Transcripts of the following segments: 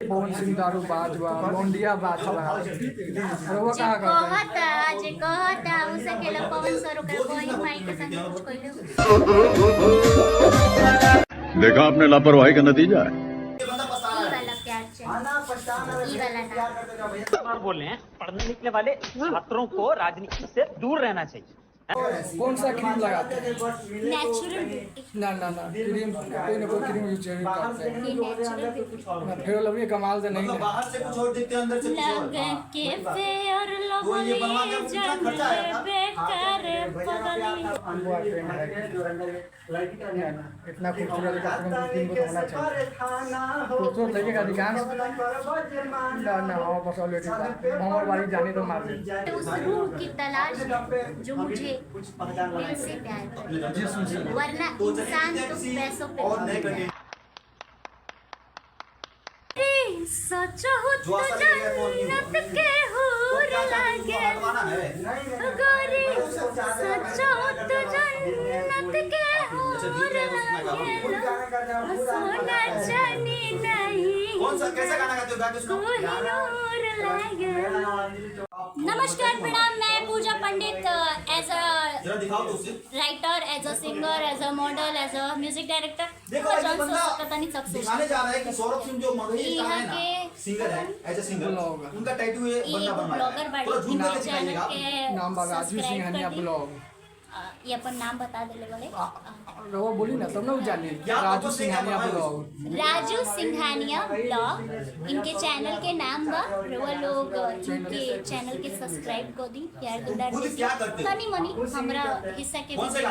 पवन सिंह दारू बाज बा मोंडिया बाज बा और वो कहां कहता उसे केला पवन सर के कोई माई के संग कुछ कइले देखा आपने लापरवाही का नतीजा है। वाला प्यार चाहिए ई वाला ना बोल रहे हैं पढ़ने लिखने वाले छात्रों को राजनीति से दूर रहना चाहिए। कौन सा क्रीम लगाते हैं? नेचुरल ब्यूटी ना ना ना क्रीम कोई ना कोई क्रीम यूज करते हैं ये नेचुरल ब्यूटी ना फिर लवी कमाल से नहीं है। बाहर से कुछ और देते हैं अंदर से कुछ और। लग के फेर लगली जंग बेकार पगली इतना खूबसूरत तीन को होना चाहिए खूबसूरत लगेगा अधिकांश ना ना हाँ बस ऑलरेडी हमारे बारी जाने तो मार दे उस रूह की तलाश जो मुझे दिल से प्यार करे वरना इंसान तो पैसों पे सच हो तो जन्नत के हूर लागे गोरी सच हो तो जन्नत के हूर लागे सोना चांदी नहीं कौन सा कैसा गाना गाते हो गा के सुनाओ। कोई नूर लागे। नमस्कार प्रणाम, मैं पूजा पंडित एज अ जरा दिखाओ तो उसे। Writer, as a singer, as a model, as a music director देखो ये बंदा दिखाने जा रहा है कि सौरभ सिंह जो मगही स्टार है ना सिंगर है एज अ सिंगर उनका टैटू ये बंदा बनवाया है। थोड़ा झूम के दिखाइएगा। नाम राजू सिंघानिया ब्लॉग ये अपन नाम बता देले बड़े वो बोली ना तब ना जानिए राजू सिंघानिया ब्लॉग राजू सिंघानिया ब्लॉग इनके चैनल के नाम बा वो लोग इनके चैनल के सब्सक्राइब कर दी यार दुलार तनी मनी हमरा हिस्सा के भी दे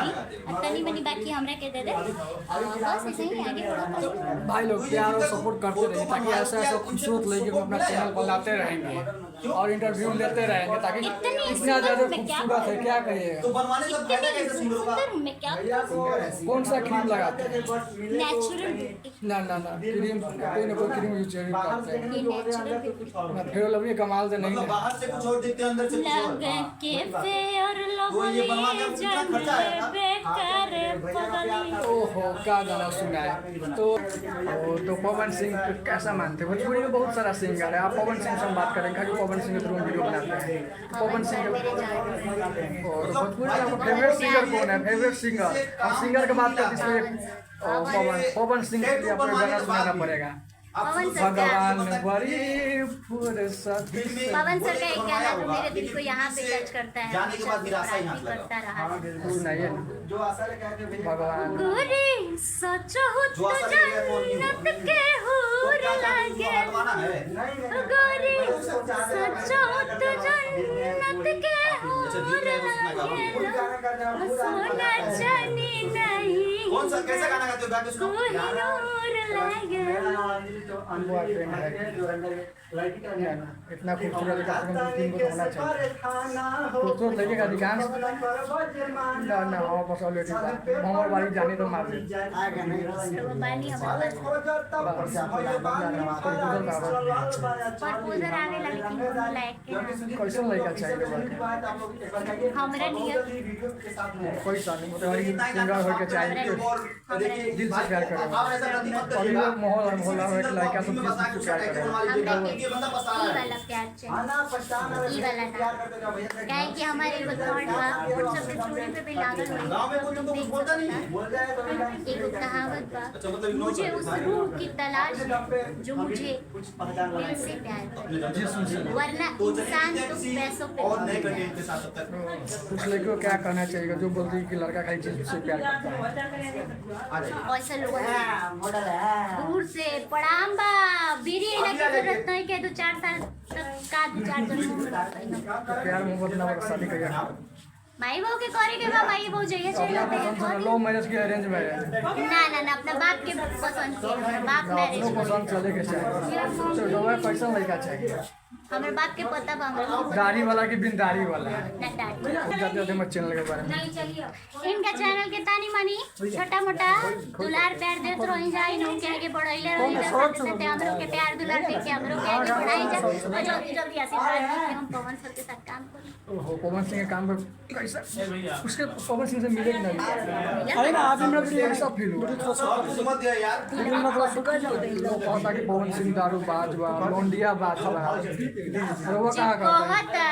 तनी मनी बाकी हमरा के दे दे बस ऐसे ही आगे बढ़ो भाई लोग प्यार और सपोर्ट करते रहे ताकि ऐसा ऐसा खूबसूरत लड़के को अपना चैनल बनाते रहेंगे और इंटरव्यू लेते रहेंगे ताकि इतना ज्यादा खूबसूरत है क्या कहिए। तो बनवाने का फायदा कैसे सिंगर होगा। सुंदर मैं क्या कौन सा क्रीम लगाते हैं? नेचुरल ब्यूटी ना ना ना क्रीम कोई ना कोई क्रीम यूज करते हैं ये नेचुरल ब्यूटी ना फिर लवी कमाल से नहीं है। बाहर से कुछ और देते हैं अंदर से कुछ और। लग के फेर लगली जंग बेकार पगली ओहो क्या गाना सुना है तो पवन सिंह को कैसा मानते हैं? भोजपुरी में बहुत सारा सिंगर है। आप पवन सिंह से हम बात करेंगे कि पवन सिंह के थ्रू वीडियो बनाते हैं पवन सिंह और भोजपुरी में आपका फेवरेट सिंगर कौन है? फेवरेट सिंगर हम सिंगर की बात करते हैं पवन सिंह के लिए आपको गाना सुनाना पड़ेगा। भगवान बड़ी फुर्सत पवन सर का एक गाना जो मेरे दिल को यहाँ पे टच करता है जाने के बाद निराशा ही आता है। करता रहा सुनाइए भगवान गोरी सच हो तो जन्नत के हूर लागे गोरी सच हो तो जन्नत के हूर लागे सोना चांदी नहीं कौन सा कैसा गाना गाते हो गा के सुनाओ। कोई नूर लागे इतना खूबसूरत तीन को होना चाहिए खूबसूरत लगेगा अधिकांश ना ना हाँ बस ऑलरेडी हमारे बारी जाने तो मार दे बानी हमारे प्रपोजल आवे लगी कि लायक के कैसा लड़का चाहिए हमरा नियत कोई सा नहीं मतलब सिंगर होके चाहिए दिल से प्यार करेगा आप ऐसा गलती मत और करिएगा। माहौल है कि लड़का सब दिल से प्यार करेगा हमरा के ये बंदा फंसा ई रहा है। वाला प्यार चाहिए ई वाला ना काहे कि हमारे एगो थॉट बा व्हाट्सएप पे स्टोरी पे भी लागल होई गाँव में कोई तुमको कुछ बोलता नहीं है। एगो कहावत बा अच्छा मतलब मुझे उस रूह की तलाश जो मुझे दिल से प्यार करे वरना इंसान तो पैसों पे और नहीं करनी इनके साथ तब तक। कुछ लड़कियों को क्या करना चाहिए जो बोलती है कि लड़का खाली चीज से प्यार करता है ऐसा लोगों दूर से प्रणाम बा बीरी इना की जरूरत नहीं के 2-4 साल तक का 2-4 जन्म प्यार मोहब्बत ना बस शादी करिए माई बहू के करे के बा माई बहू जइए चल जाते हैं लव मैरिज की अरेंज मैरिज ना ना ना अपना बाप के पसंद के हमरा बाप मैरिज दोनों पसंद चले के चाहिए तो डोवा कैसा लड़का चाहिए हमरा बाप के पता बा हमरा दाढ़ी वाला की बिन दाढ़ी वाला ना डांट जाते जाते मत चैनल के बारे में इनका चैनल के तानी मनी छोटा मोटा दुलार प्यार देत रही जाई नु के आगे बढ़ाइले रही जा साथे हमरो के प्यार दुलार दे के हमरो के आगे बढ़ाई जा और जल्दी जल्दी आशीर्वाद दे के हम पवन सर के साथ काम करी। ओहो, पवन सिंह के काम पर कैसा उसके पवन सिंह से मिले कि नहीं? अरे ना आप इमरान कैसा फील हुआ? मत दिया यार लोग कहता कि पवन सिंह दारू बाज बा, लौंडिया बाज बा, और वो जे कहाँ कहता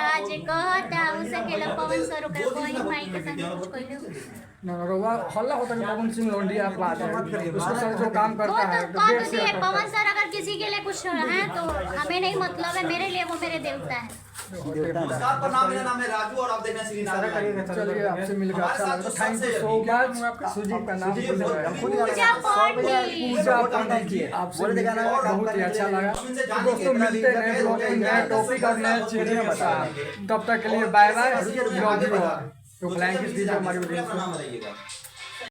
कहता उसे केला पवन सर ओकर कोई माई के संग कुछ कहले ना रोवा हल्ला होता है कि पवन सिंह लौंडिया बाज है, उसके साथ जो काम वो करता तो है कह देश तो सेवा दिए करता पवन सर अगर किसी के लिए कुछ है तो हमें नहीं मतलब है, मेरे लिए वो मेरे देवता है। पुरस्कार पर नाम, मेरा नाम है राजू और आप देख रहे हैं श्री नारायण। है। चलिए आपसे मिलकर अच्छा लगा, thank you so much. Sujit का नाम भूल गया। पूजा पाठी पूजा पंडित जी, आपसे मिलकर बहुत ही अच्छा लगा। तो दोस्तों मिलते हैं नए ब्लॉग में नए टॉपिक और नए चीजें बता, तब तक के लिए बाय बाय। तो ब्लैंकेट दीजिए हमारी अपना नाम बताइएगा।